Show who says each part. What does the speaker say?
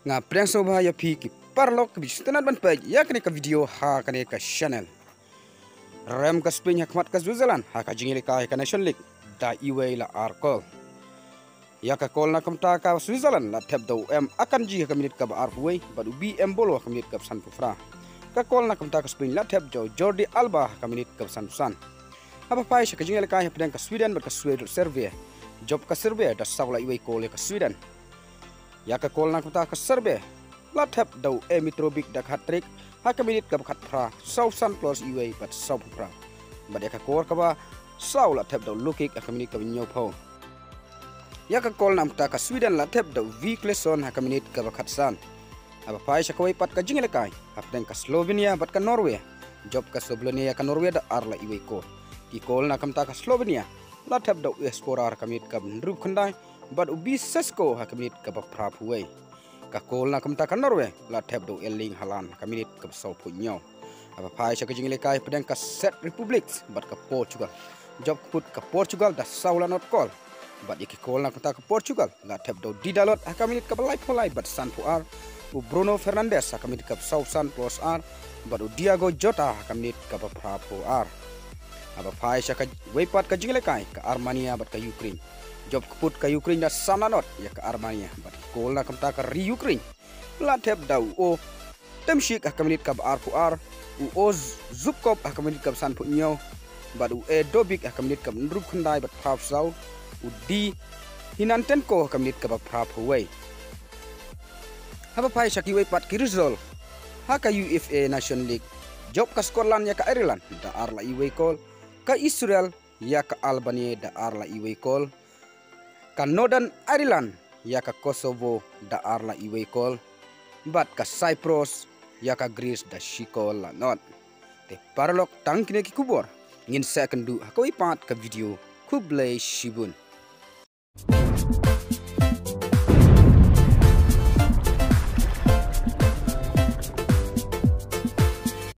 Speaker 1: Nga preng so bahaya pi ki parlok bi stanat ban page ya kane ka video ha kane ka channel rem ka Spain hakmat ka Switzerland ha ka jingile ka nation league da iwe la arkol ya ka kol na kamta ka Switzerland la tep do akan ji ka minit ka ba arwe badu bm bolo ka minit ka san pufra ka kol na kamta ka Spain la tep jo Jordi Alba ka minit ka san san apa pai ka jingile ka preng ka Sweden ba ka Sweden Serbia job ka Serbia da sawla iwe kol ka Sweden ya ka kol na kamta ka Serbia la tep do Mitrovic da hat-trick ha ka minit ka khat pra sau san plus iwe bat sau pra ba ya ka kor ka ba sau la tep do Lukic ka minit ka nyo pho ya ka kol na kamta ka Sweden la tep do Vikleson ha ka minit ka khat san apa pai sa kawai pat ka jingile kai ha preng ka Slovenia bat ka Norway job ka Slovenia ka Norway da arla iwe ko ki kol na kamta ka Slovenia la tep do Esporar ka minit ka ndrup khandai but ubi sesko ha kamit ka prap huai ka kol na kamta ka Norway la tep do Erling Haaland ka minit ka sau punyo apa pai sa ka jingile kai pedang ka Set Republics but ka Portugal job put ka Portugal da saula not call but iki kol na kamta ka Portugal la tep do Didalot ha ka minit ka polai but san ar u Bruno Fernandes ha ka minit ka sau san plus r but Diego Jota ha ka minit ka prap ar apa pai sa ka weipat ka jingile kai ka Armenia but ka Ukraine job kput ka Ukraine da sananot ya ka Armenia bat kol na kamta ka Ukraine la tep dau o temshik ka minit ka ar u Zubkov ka minit ka san punyo bat u Dobic ka minit ka ndrup khandai bat prap sau u di Hinantenko ka minit ka prap huai haba pai shaki wei pat ki result ha ka UEFA Nation League job ka Scotland ya ka Ireland da arla iwe kol ka Israel ya ka Albania da arla iwe kol ka Northern Ireland ya ka Kosovo da arla iwe kol bat ka Cyprus ya ka Greece da shikol la not te parlok tangkine ki kubor ngin second du ha ko ipat ka video kublai shibun